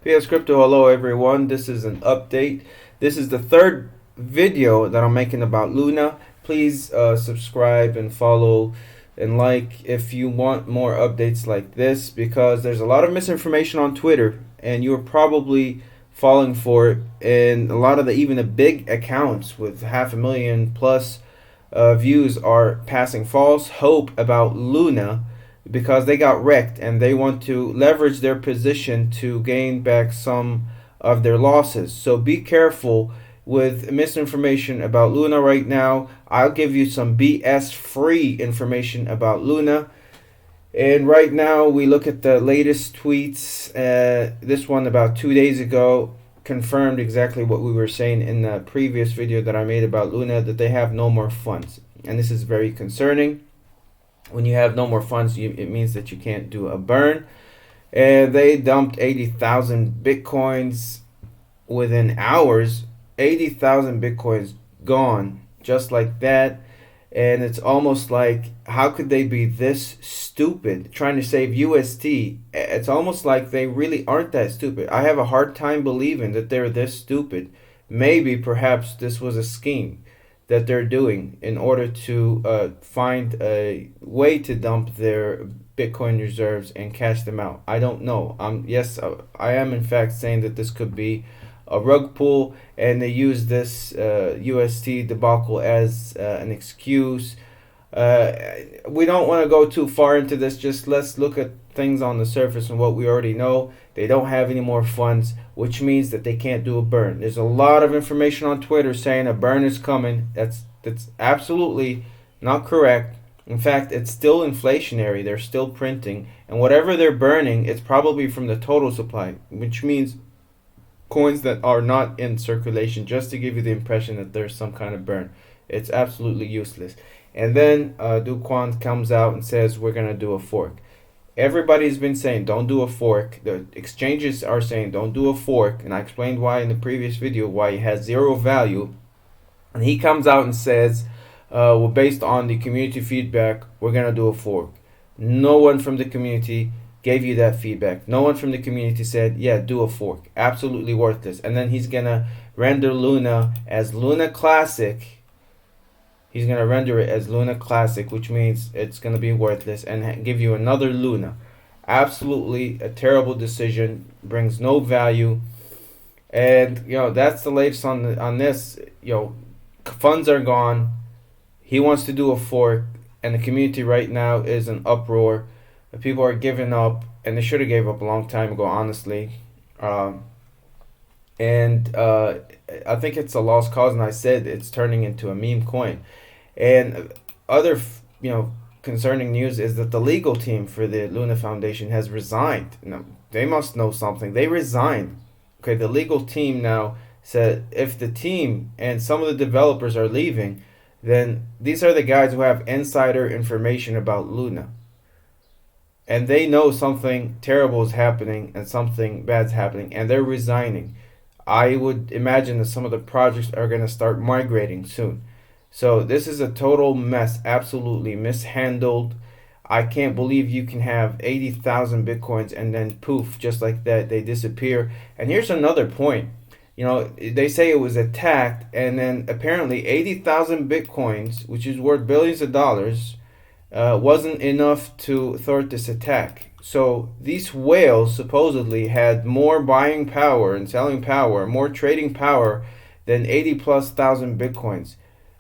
PS Crypto, hello everyone. This is an update. This is the third video that I'm making about Luna. Please subscribe and follow and like if you want more updates like this, because there's a lot of misinformation on Twitter and you're probably falling for it. And a lot of even the big accounts with 500,000 plus views are passing false hope about Luna because they got wrecked and they want to leverage their position to gain back some of their losses. So be careful with misinformation about Luna right now. I'll give you some BS free information about Luna. And right now we look at the latest tweets. This one about 2 days ago confirmed exactly what we were saying in the previous video that I made about Luna, that they have no more funds. And this is very concerning. When you have no more funds, it means that you can't do a burn. And they dumped 80,000 bitcoins within hours. 80,000 bitcoins gone just like that. And it's almost like, how could they be this stupid trying to save UST? It's almost like they really aren't that stupid. I have a hard time believing that they're this stupid. Maybe perhaps this was a scheme that they're doing in order to find a way to dump their Bitcoin reserves and cash them out. I don't know. Yes, I am in fact saying that this could be a rug pull, and they use this UST debacle as an excuse. We don't want to go too far into this. Just let's look at things on the surface and what we already know. They don't have any more funds, which means that they can't do a burn. There's a lot of information on Twitter saying a burn is coming. That's absolutely not correct. In fact, it's still inflationary. They're still printing, and whatever they're burning, it's probably from the total supply, which means coins that are not in circulation, just to give you the impression that there's some kind of burn. It's absolutely useless. And then Do Kwon comes out and says we're gonna do a fork. Everybody's been saying don't do a fork. The exchanges are saying don't do a fork, and I explained why in the previous video, why it has zero value. And he comes out and says, well, based on the community feedback, we're gonna do a fork. No one from the community gave you that feedback. No one from the community said, yeah, do a fork. Absolutely worthless. And then he's gonna render Luna as Luna Classic. He's gonna render it as Luna Classic, which means it's gonna be worthless, and give you another Luna. Absolutely a terrible decision. Brings no value. And that's the latest on this. Funds are gone. He wants to do a fork, and the community right now is an uproar. People are giving up, and they should have gave up a long time ago, honestly. And I think it's a lost cause, and I said it's turning into a meme coin. And other, concerning news is that the legal team for the Luna Foundation has resigned. They must know something. They resigned. Okay, the legal team now said if the team and some of the developers are leaving, then these are the guys who have insider information about Luna. And they know something terrible is happening and something bad's happening, and they're resigning. I would imagine that some of the projects are going to start migrating soon. So this is a total mess, absolutely mishandled. I can't believe you can have 80,000 bitcoins and then poof, just like that, they disappear. And here's another point. They say it was attacked, and then apparently 80,000 bitcoins, which is worth billions of dollars, wasn't enough to thwart this attack. So these whales supposedly had more buying power and selling power, more trading power than 80 plus thousand bitcoins.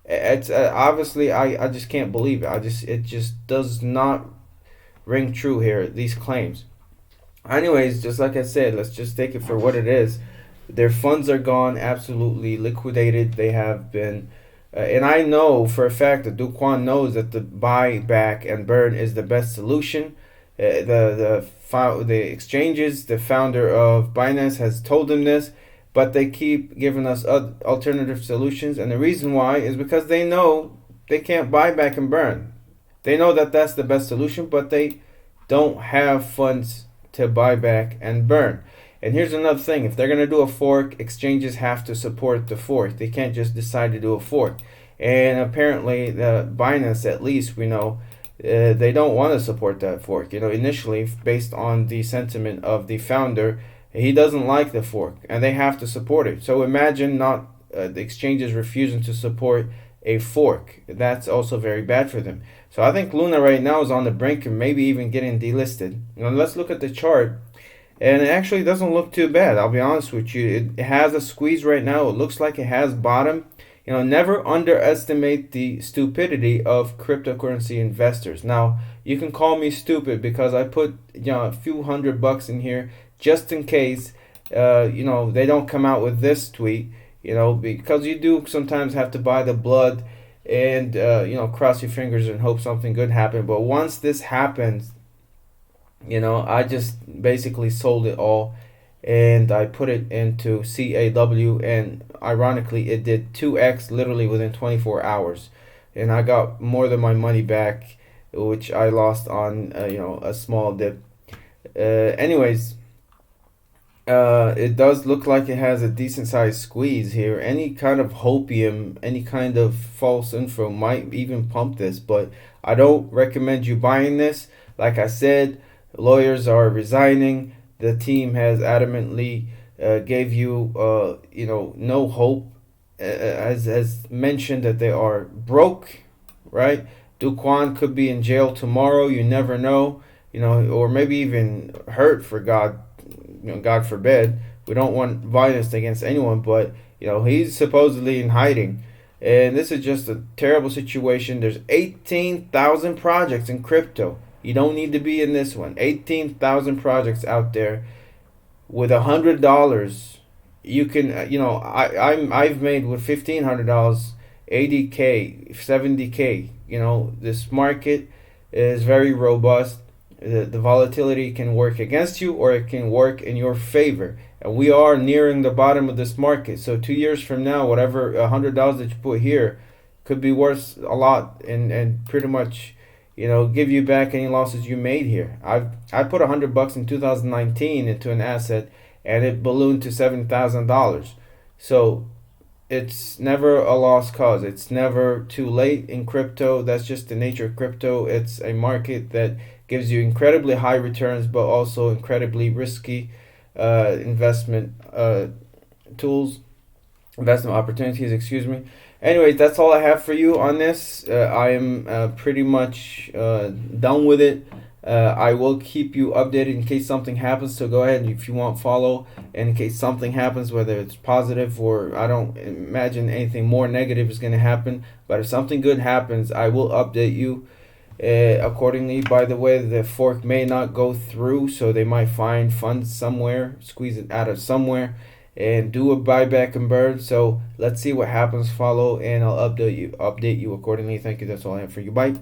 It's obviously I just can't believe it. It just does not ring true here, these claims. Anyways, just like I said, let's just take it for what it is. Their funds are gone, absolutely liquidated. They have been. And I know for a fact that Do Kwon knows that the buyback and burn is the best solution. The exchanges, the founder of Binance has told him this, but they keep giving us alternative solutions. And the reason why is because they know they can't buy back and burn. They know that that's the best solution, but they don't have funds to buy back and burn. And here's another thing. If they're going to do a fork, exchanges have to support the fork. They can't just decide to do a fork. And apparently, the Binance, at least we know, they don't want to support that fork. Initially, based on the sentiment of the founder, He doesn't like the fork, and they have to support it. So imagine not the exchanges refusing to support a fork. That's also very bad for them. So I think Luna right now is on the brink of maybe even getting delisted. Now let's look at the chart. And it actually doesn't look too bad. I'll be honest with you. It has a squeeze right now. It looks like it has bottom. Never underestimate the stupidity of cryptocurrency investors. Now, you can call me stupid because I put a few $100 in here just in case they don't come out with this tweet. Because you do sometimes have to buy the blood and cross your fingers and hope something good happens. But once this happens, I just basically sold it all and I put it into CAW, and ironically it did 2x literally within 24 hours, and I got more than my money back, which I lost on a small dip. Anyways, it does look like it has a decent sized squeeze here. Any kind of hopium, any kind of false info might even pump this, but I don't recommend you buying this. Like I said, lawyers are resigning. The team has adamantly gave you no hope, as mentioned that they are broke, right? Duquan could be in jail tomorrow. You never know, or maybe even hurt, for God forbid. We don't want violence against anyone, but he's supposedly in hiding, and this is just a terrible situation. There's 18,000 projects in crypto. You don't need to be in this one. 18,000 projects out there. With $100, you can I've made with $1,500 $80K, $70K. This market is very robust. The volatility can work against you or it can work in your favor. And we are nearing the bottom of this market. So 2 years from now, whatever $100 that you put here could be worth a lot, and pretty much give you back any losses you made here. I put $100 in 2019 into an asset, and it ballooned to $7,000. So it's never a lost cause. It's never too late in crypto. That's just the nature of crypto. It's a market that gives you incredibly high returns, but also incredibly risky investment tools, investment opportunities. Excuse me. Anyways, that's all I have for you on this. I am pretty much done with it. I will keep you updated in case something happens. So go ahead, if you want, follow. And in case something happens, whether it's positive or I don't imagine anything more negative is going to happen. But if something good happens, I will update you accordingly. By the way, the fork may not go through, so they might find funds somewhere, squeeze it out of somewhere, and do a buyback and burn. So let's see what happens. Follow, and I'll update you accordingly. Thank you. That's all I have for you. Bye.